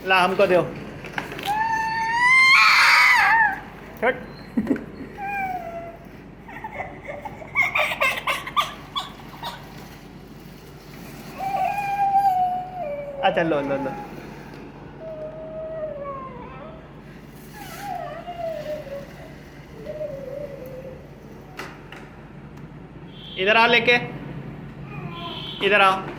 ला हमको दो। छट। अच्छा लो लो लो। इधर आओ लेके, इधर आओ।